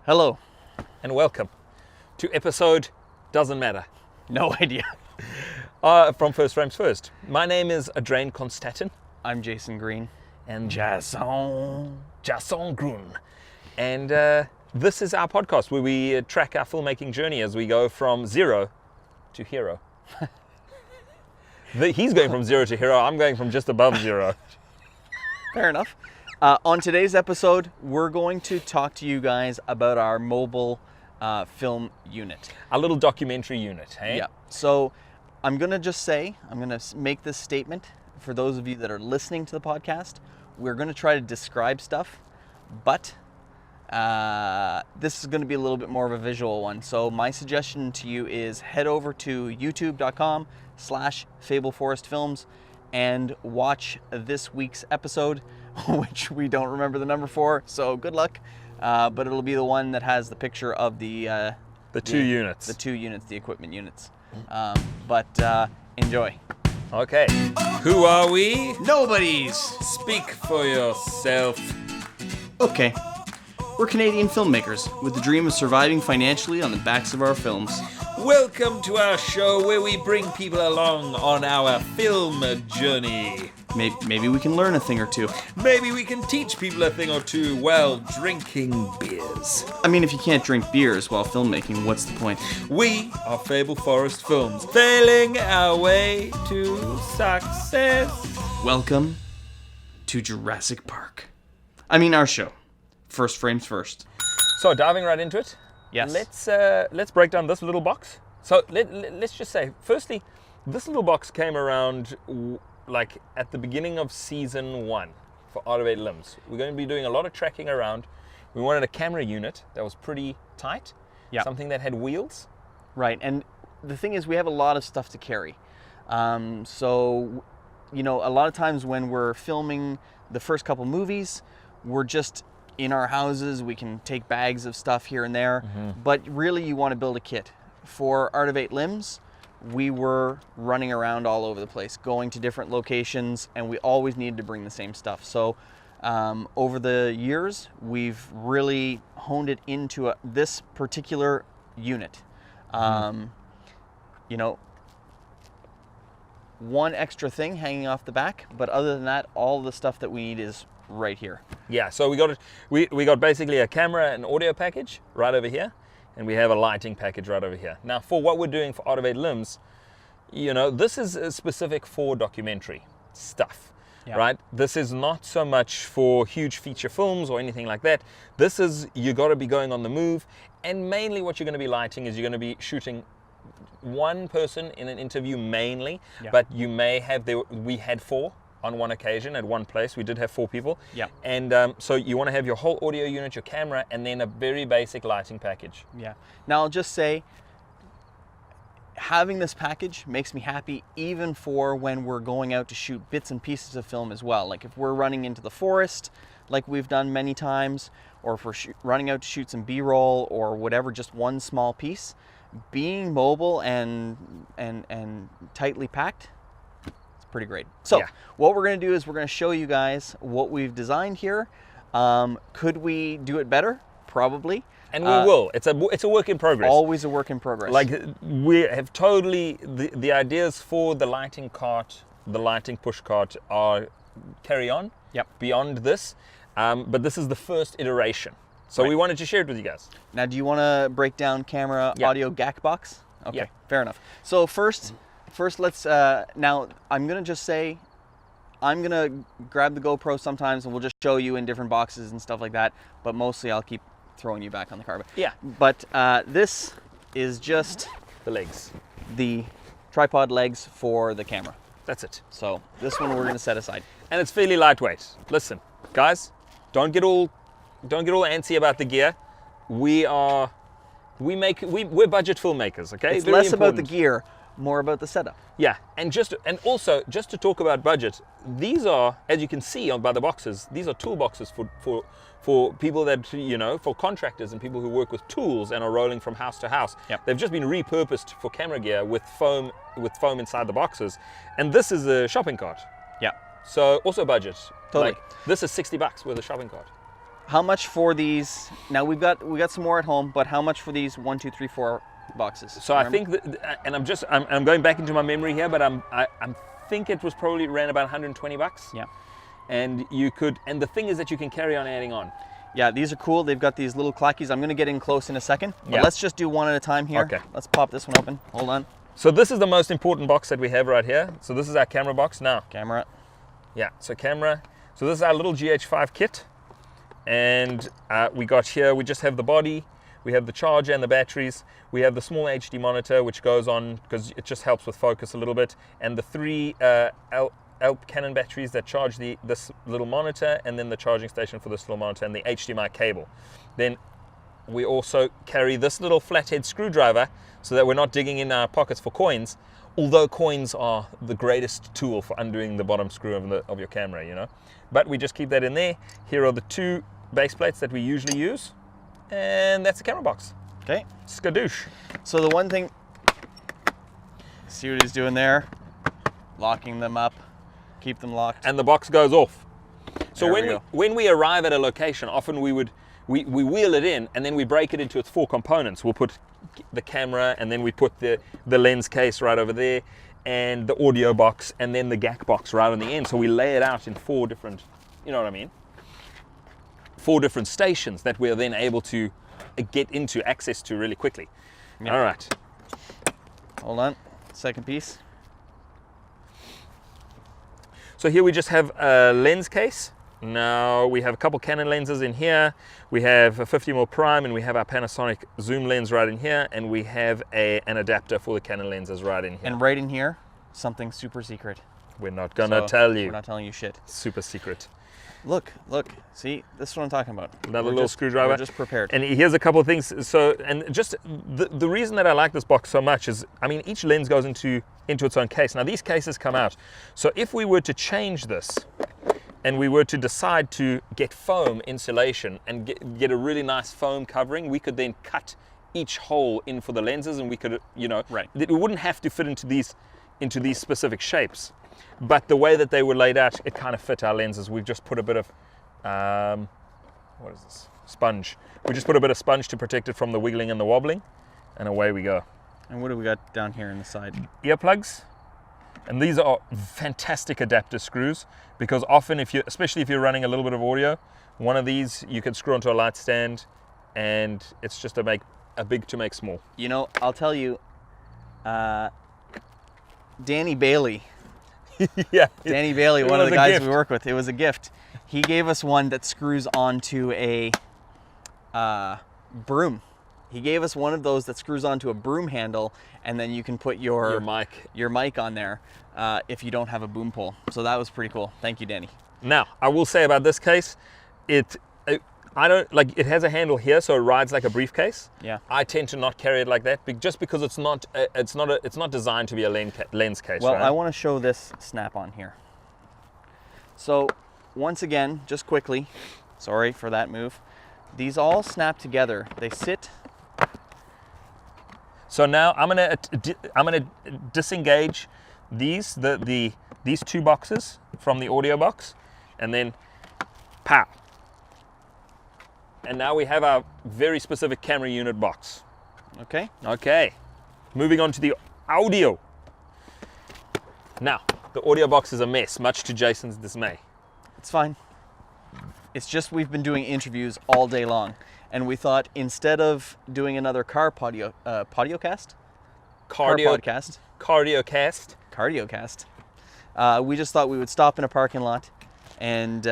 Hello. And welcome to episode Doesn't Matter. No idea. From First Frames First. My name is Adrain Constantin. I'm Jason Green. And Jason Grun. And this is our podcast where we track our filmmaking journey as we go from zero to hero. He's going from zero to hero. I'm going from just above zero. Fair enough. On today's episode, we're going to talk to you guys about our mobile film unit. A little documentary unit, hey? Yeah. So I'm going to make this statement for those of you that are listening to the podcast. We're going to try to describe stuff, but this is going to be a little bit more of a visual one. So my suggestion to you is head over to youtube.com/FableForestFilms and watch this week's episode, which we don't remember the number for, so good luck. But it'll be the one that has the picture of the two units. The two units, the equipment units. But enjoy. Okay. Who are we? Nobodies! Speak for yourself. Okay. We're Canadian filmmakers with the dream of surviving financially on the backs of our films. Welcome to our show where we bring people along on our film journey. Maybe we can learn a thing or two. Maybe we can teach people a thing or two while drinking beers. I mean, if you can't drink beers while filmmaking, what's the point? We are Fable Forest Films, failing our way to success. Welcome to Jurassic Park. I mean, our show. First Frames First. So, diving right into it. Yes. Let's break down this little box. So let's just say, firstly, this little box came around like at the beginning of season 1 for Art of 8 Limbs. We're going to be doing a lot of tracking around. We wanted a camera unit that was pretty tight. Yeah. Something that had wheels. Right, and the thing is, we have a lot of stuff to carry. So, you know, a lot of times when we're filming the first couple movies, we're just in our houses. We can take bags of stuff here and there, but really you want to build a kit. For Art of 8 Limbs, we were running around all over the place, going to different locations, and we always needed to bring the same stuff. So over the years, we've really honed it into this particular unit. You know, one extra thing hanging off the back, but other than that, all the stuff that we need is right here. Yeah, so we got basically a camera and audio package right over here, and we have a lighting package right over here. Now, for what we're doing for Art of 8 Limbs, you know, this is specific for documentary stuff, right? This is not so much for huge feature films or anything like that. This is, you got to be going on the move, and mainly what you're going to be lighting is you're going to be shooting one person in an interview mainly, but you may have, we had 4 on one occasion at one place. We did have 4 people. Yeah. And so you want to have your whole audio unit, your camera, and then a very basic lighting package. Yeah. Now I'll just say, having this package makes me happy even for when we're going out to shoot bits and pieces of film as well. Like if we're running into the forest, like we've done many times, or if we're running out to shoot some B-roll or whatever, just one small piece, being mobile and tightly packed, pretty great. So what we're going to do is we're going to show you guys what we've designed here. Could we do it better? Probably. And we will. It's a work in progress. Always a work in progress. Like we have totally, the ideas for the lighting cart, the lighting push cart are carry on beyond this. But this is the first iteration. So we wanted to share it with you guys. Now, do you want to break down camera, audio, GAC box? Okay, fair enough. So first let's, now I'm going to just say, I'm going to grab the GoPro sometimes and we'll just show you in different boxes and stuff like that. But mostly I'll keep throwing you back on the carpet. Yeah. But this is just the legs. The tripod legs for the camera. That's it. So this one we're going to set aside. And it's fairly lightweight. Listen, guys, don't get all antsy about the gear. We're budget filmmakers, okay? It's less about the gear, more about the setup. Yeah, and also just to talk about budget, these are, as you can see by the boxes, these are toolboxes for people that, you know, for contractors and people who work with tools and are rolling from house to house. They've just been repurposed for camera gear with foam inside the boxes, and this is a shopping cart. So also budget. Totally. Like, this is $60 with a shopping cart. How much for these? Now we got some more at home, but how much for these 1, 2, 3, 4 boxes? So I think that, and I'm going back into my memory here, but I think it was probably around about 120 bucks. Yeah. And you could, and the thing is that you can carry on adding on. Yeah, these are cool. They've got these little clackies. I'm going to get in close in a second. But Yeah. let's just do one at a time here. Okay. Let's pop this one open. Hold on. So this is the most important box that we have right here. So this is our camera box now. Camera. Yeah, so camera. So this is our little GH5 kit. And we got here, we just have the body, we have the charger and the batteries, we have the small HD monitor which goes on because it just helps with focus a little bit, and the 3 ALP Canon batteries that charge this little monitor, and then the charging station for this little monitor and the HDMI cable. Then we also carry this little flathead screwdriver so that we're not digging in our pockets for coins, although coins are the greatest tool for undoing the bottom screw of your camera, you know. But we just keep that in there. Here are the 2 base plates that we usually use, and that's the camera box. Okay. Skadoosh. So the one thing, see what he's doing there? Locking them up, keep them locked. And the box goes off. So There when we arrive at a location, often we wheel it in and then we break it into its 4 components. We'll put the camera, and then we put the lens case right over there, and the audio box, and then the GAC box right on the end. So we lay it out in 4 different, you know what I mean? 4 different stations that we're then able to get into access to really quickly. Yeah. All right. Hold on. Second piece. So here we just have a lens case. Now we have a couple Canon lenses in here. We have a 50mm prime, and we have our Panasonic zoom lens right in here, and we have an adapter for the Canon lenses right in here. And right in here, something super secret. We're not gonna tell you. We're not telling you shit. Super secret. Look. See, this is what I'm talking about. Another little screwdriver. We're just prepared. And here's a couple of things. So, and just the reason that I like this box so much is, I mean, each lens goes into its own case. Now these cases come out. So if we were to change this, and we were to decide to get foam insulation and get a really nice foam covering, we could then cut each hole in for the lenses, and we could, you know, Right. It wouldn't have to fit into these specific shapes. But the way that they were laid out, it kind of fit our lenses. We've just put a bit of, what is this? Sponge. We just put a bit of sponge to protect it from the wiggling and the wobbling, and away we go. And what do we got down here in the side? Earplugs. And these are fantastic adapter screws, because often, especially if you're running a little bit of audio, one of these you could screw onto a light stand, and it's just a big to make small. You know, I'll tell you, Danny Bailey. Yeah. Danny Bailey, It one of was the a guys gift. we work with. It was a gift. He gave us one that screws onto a broom. He gave us one of those that screws onto a broom handle, and then you can put your mic on there if you don't have a boom pole. So that was pretty cool. Thank you, Danny. Now, I will say about this case, it has a handle here, so it rides like a briefcase. Yeah. I tend to not carry it like that, just because it's not designed to be a lens case. Well, right? I want to show this snap-on here. So, once again, just quickly, sorry for that move. These all snap together. They sit. So now I'm gonna disengage these 2 boxes from the audio box, and then pow. And now we have our very specific camera unit box. Okay. Okay, moving on to the audio. Now, the audio box is a mess, much to Jason's dismay. It's fine. It's just we've been doing interviews all day long, and we thought instead of doing another car podcast, we just thought we would stop in a parking lot and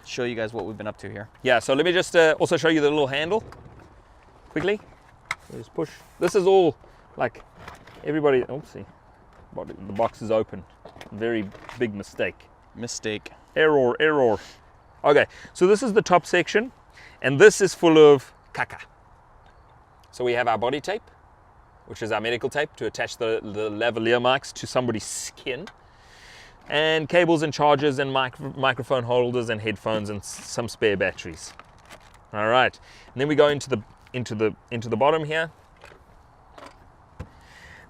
show you guys what we've been up to here. Yeah, so let me just also show you the little handle quickly. Just push. This is all like everybody. Oopsie, the box is open. Very big mistake. Error. Okay, so this is the top section, and this is full of caca. So we have our body tape, which is our medical tape to attach the lavalier mics to somebody's skin, and cables and chargers and microphone holders and headphones and some spare batteries. All right, and then we go into the bottom here.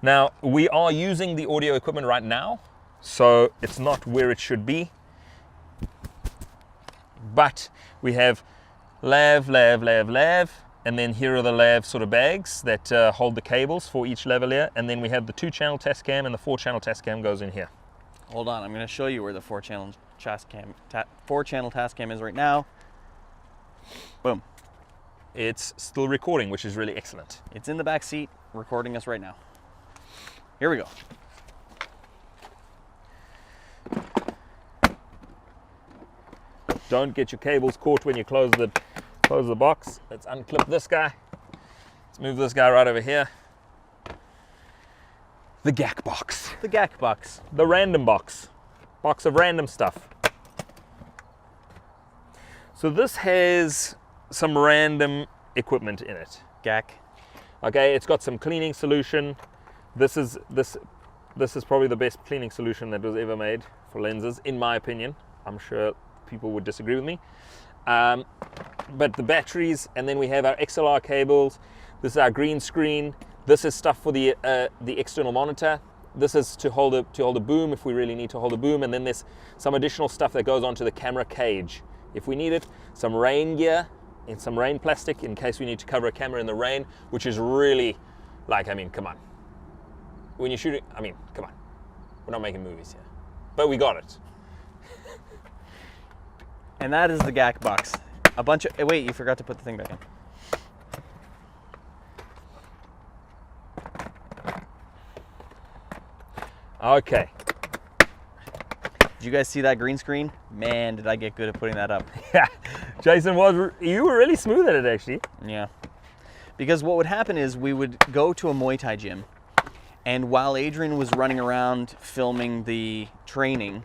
Now we are using the audio equipment right now, so it's not where it should be. But we have lav, and then here are the lav sort of bags that hold the cables for each lavalier, and then we have the 2-channel test cam, and the 4-channel test cam goes in here. Hold on, I'm going to show you where the 4-channel test cam is right now. Boom. It's still recording, which is really excellent. It's in the back seat recording us right now. Here we go. Don't get your cables caught when you close the box. Let's unclip this guy. Let's move this guy right over here. The GAC box. The GAC box. The random box. Box of random stuff. So this has some random equipment in it. GAC. Okay, it's got some cleaning solution. This is probably the best cleaning solution that was ever made for lenses, in my opinion. I'm sure people would disagree with me. But the batteries, and then we have our XLR cables. This is our green screen. This is stuff for the external monitor. This is to hold a boom if we really need to hold a boom, and then there's some additional stuff that goes onto the camera cage if we need it. Some rain gear and some rain plastic in case we need to cover a camera in the rain, which is really, like, I mean, come on. When you're shooting, I mean, come on. We're not making movies here, but we got it. And that is the GAC box. A bunch of, wait, you forgot to put the thing back in. Okay. Did you guys see that green screen? Man, did I get good at putting that up. Yeah, Jason, you were really smooth at it, actually. Yeah. Because what would happen is we would go to a Muay Thai gym, and while Adrian was running around filming the training,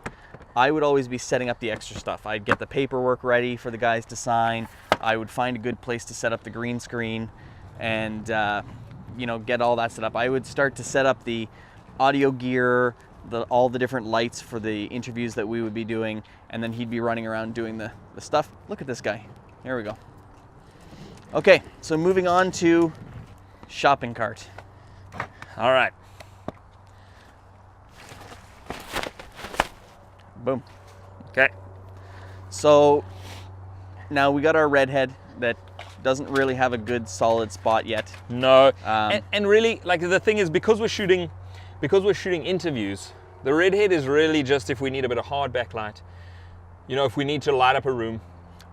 I would always be setting up the extra stuff. I'd get the paperwork ready for the guys to sign. I would find a good place to set up the green screen and, you know, get all that set up. I would start to set up the audio gear, all the different lights for the interviews that we would be doing, and then he'd be running around doing the stuff. Look at this guy. Here we go. Okay, so moving on to shopping cart. All right. Boom. Okay. So now we got our redhead that doesn't really have a good solid spot yet. No, and really, like, the thing is, because we're shooting interviews, the redhead is really just if we need a bit of hard backlight. You know, if we need to light up a room.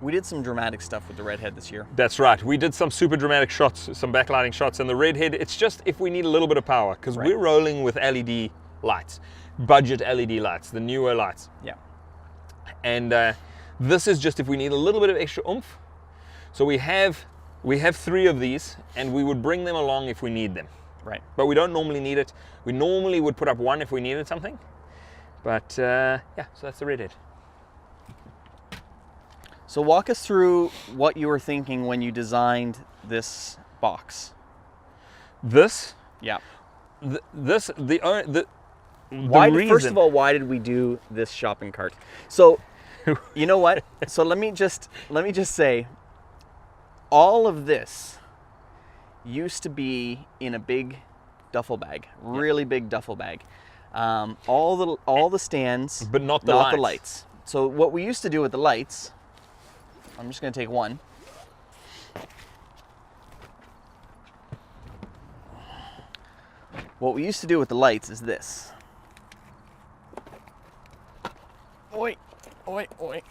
We did some dramatic stuff with the redhead this year. That's right. We did some super dramatic shots, some backlighting shots, and the redhead, it's just if we need a little bit of power, because we're rolling with LED lights, budget LED lights, the newer lights. Yeah. And this is just if we need a little bit of extra oomph. So we have 3 of these, and we would bring them along if we need them. Right. But we don't normally need it. We normally would put up 1 if we needed something. But yeah, so that's the redhead. So walk us through what you were thinking when you designed this box. This? Yeah. First of all, why did we do this shopping cart? So, you know what? So let me just say, all of this used to be in a big duffel bag, really big duffel bag. All the stands, but not the lights. So what we used to do with the lights, I'm just going to take one. What we used to do with the lights is this. Oi, oi, oi.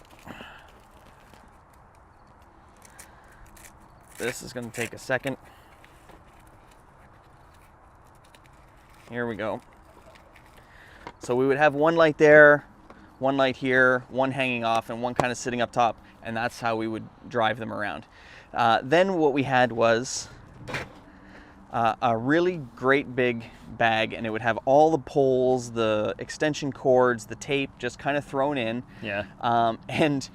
This is going to take a second. Here we go. So we would have one light there, one light here, one hanging off, and one kind of sitting up top, and that's how we would drive them around. Then what we had was a really great big bag, and it would have all the poles, the extension cords, the tape just kind of thrown in. Yeah. And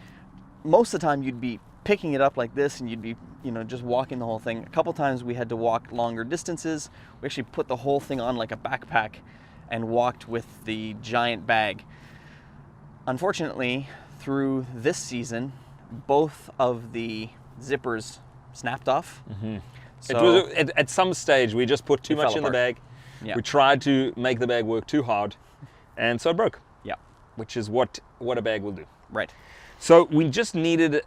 most of the time you'd be picking it up like this, and you'd be, you know, just walking the whole thing. A couple times we had to walk longer distances. We actually put the whole thing on like a backpack and walked with the giant bag. Unfortunately, through this season, both of the zippers snapped off. Mm-hmm. So it was, at some stage, we just put too much in the bag. Yeah. We tried to make the bag work too hard, and so it broke. Yeah. Which is what a bag will do. Right. So we just needed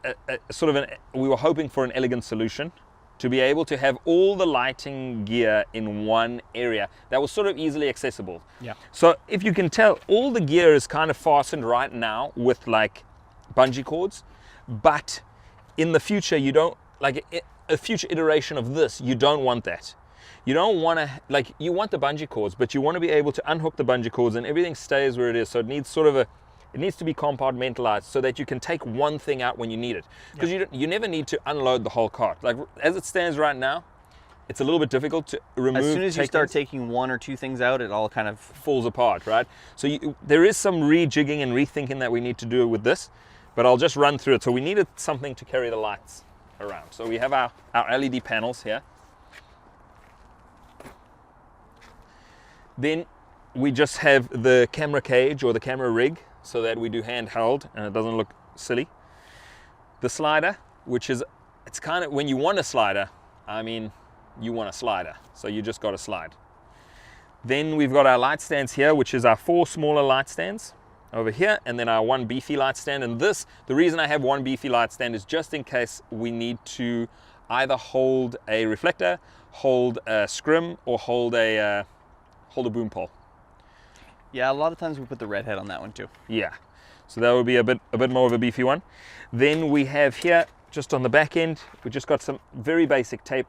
we were hoping for an elegant solution to be able to have all the lighting gear in one area that was sort of easily accessible. Yeah. So if you can tell, all the gear is kind of fastened right now with like bungee cords, but in the future you don't, like a future iteration of this, you don't want that. You don't want to, like, you want the bungee cords, but you want to be able to unhook the bungee cords and everything stays where it is. So it needs sort of it needs to be compartmentalized so that you can take one thing out when you need it. Because you never need to unload the whole cart. Like as it stands right now, it's a little bit difficult to remove. As soon as you start taking one or two things out, it all kind of falls apart, right? So there is some rejigging and rethinking that we need to do with this, but I'll just run through it. So we needed something to carry the lights around. So we have our LED panels here. Then we just have the camera cage or the camera rig so that we do handheld and it doesn't look silly. The slider, which is, it's kind of, when you want a slider, I mean, you want a slider. So you just got to slide. Then we've got our light stands here, which is our 4 smaller light stands over here, and then our 1 beefy light stand. And this, the reason I have 1 beefy light stand is just in case we need to either hold a reflector, hold a scrim, or hold a boom pole. Yeah, a lot of times we put the red head on that one too. Yeah, so that would be a bit more of a beefy one. Then we have here, just on the back end, we just got some very basic tape,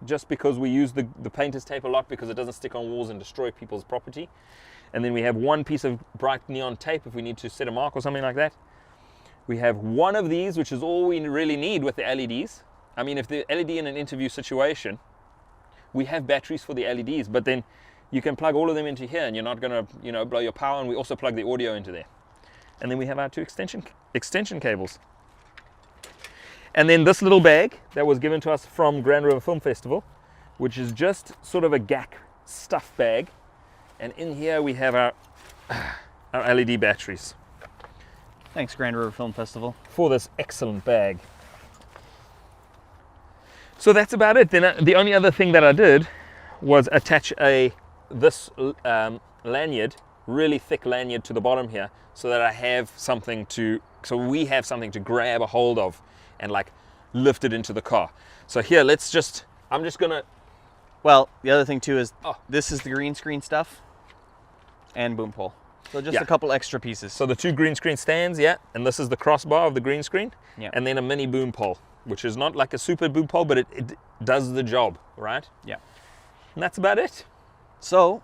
just because we use the painter's tape a lot because it doesn't stick on walls and destroy people's property. And then we have 1 piece of bright neon tape if we need to set a mark or something like that. We have 1 of these, which is all we really need with the LEDs. I mean, if the LED in an interview situation, we have batteries for the LEDs, but then you can plug all of them into here and you're not going to, blow your power. And we also plug the audio into there. And then we have our 2 extension cables. And then this little bag that was given to us from Grand River Film Festival, which is just sort of a GAC stuff bag. And in here we have our LED batteries. Thanks, Grand River Film Festival. For this excellent bag. So that's about it. Then the only other thing that I did was attach this lanyard, really thick lanyard to the bottom here, so that we have something to grab a hold of and like lift it into the car. So here, I'm just gonna. Well, the other thing too is this is the green screen stuff and boom pole. So just a couple extra pieces. So the 2 green screen stands, yeah, and this is the crossbar of the green screen, yeah, and then a mini boom pole, which is not like a super boom pole, but it does the job, right? Yeah. And that's about it. So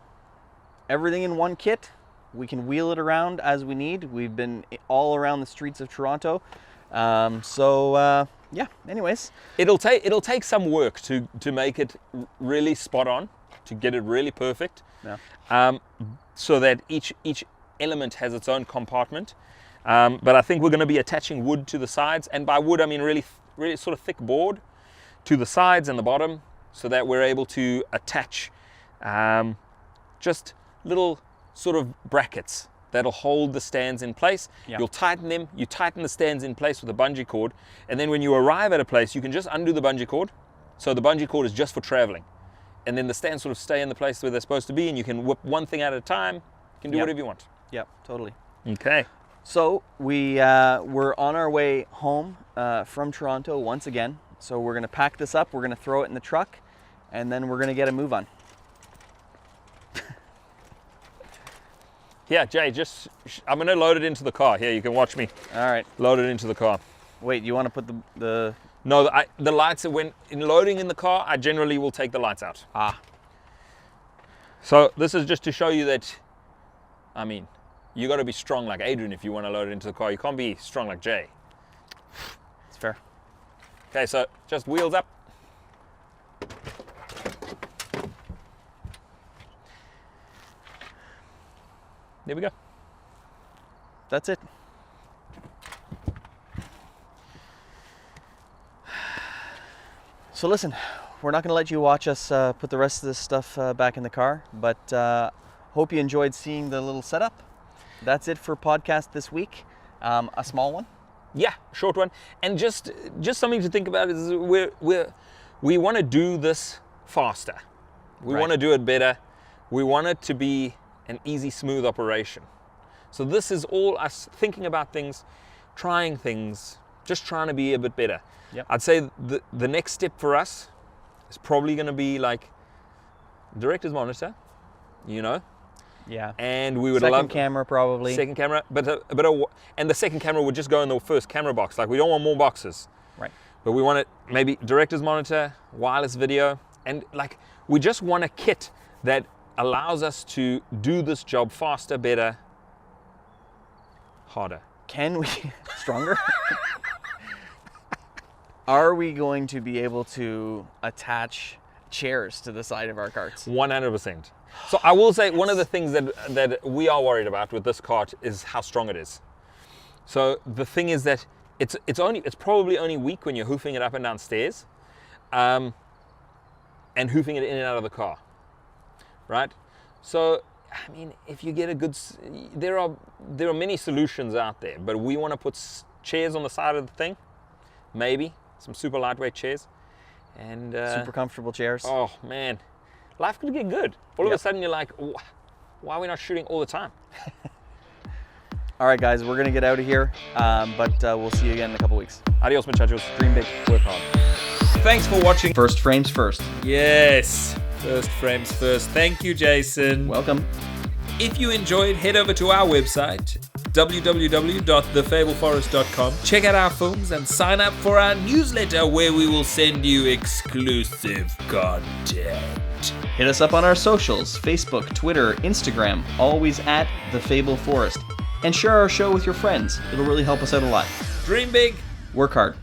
everything in one kit. We can wheel it around as we need. We've been all around the streets of Toronto. Yeah, anyways. It'll take some work to make it really spot on, to get it really perfect. Yeah. So that each element has its own compartment. But I think we're going to be attaching wood to the sides, and by wood I mean really sort of thick board to the sides and the bottom, so that we're able to attach just little sort of brackets that'll hold the stands in place. Yeah. You'll tighten them, you tighten the stands in place with a bungee cord, and then when you arrive at a place, you can just undo the bungee cord. So the bungee cord is just for traveling. And then the stands sort of stay in the place where they're supposed to be, and you can whip one thing at a time. You can do whatever you want. Yep, totally. Okay. So we're on our way home from Toronto once again. So we're gonna pack this up, we're gonna throw it in the truck, and then we're gonna get a move on. Yeah, Jay, I'm gonna load it into the car. Here, you can watch me. All right. Load it into the car. Wait, you want to put the... No, the lights, when in loading in the car, I generally will take the lights out. So this is just to show you that, I mean, you got to be strong like Adrian if you want to load it into the car. You can't be strong like Jay. It's fair. Okay, so just wheels up. There we go. That's it. So listen, we're not going to let you watch us put the rest of this stuff back in the car, but hope you enjoyed seeing the little setup. That's it for podcast this week. A small one. Yeah, short one. And just something to think about is we want to do this faster. We want to do it better. We want it to be an easy, smooth operation. So this is all us thinking about things. trying things, just trying to be a bit better. Yep. I'd say the next step for us is probably going to be like director's monitor, Yeah. and we would Second love camera probably. second camera, and the second camera would just go in the first camera box. Like we don't want more boxes, Right. but we want it maybe director's monitor, wireless video, and like we just want a kit that allows us to do this job faster, better, harder. Can we stronger? Are we going to be able to attach chairs to the side of our carts? 100%. So I will say one of the things that we are worried about with this cart is how strong it is. So the thing is that it's probably only weak when you're hoofing it up and down stairs, and hoofing it in and out of the car, right? So I mean, if you get a good, there are many solutions out there, but we want to put chairs on the side of the thing, maybe some super lightweight chairs, and Super comfortable chairs. oh man, life could get good. All of Yep. a sudden you're like, why are we not shooting all the time? All right, guys, we're gonna get out of here, but we'll see you again in a couple weeks. Adios, muchachos. Dream big, work hard. Thanks for watching. First frames first. Yes, first frames first. Thank you, Jason. Welcome. If you enjoyed, head over to our website, www.thefableforest.com. Check out our films and sign up for our newsletter where we will send you exclusive content. Hit us up on our socials, Facebook, Twitter, Instagram, always at The Fable Forest. And share our show with your friends. It'll really help us out a lot. Dream big. Work hard.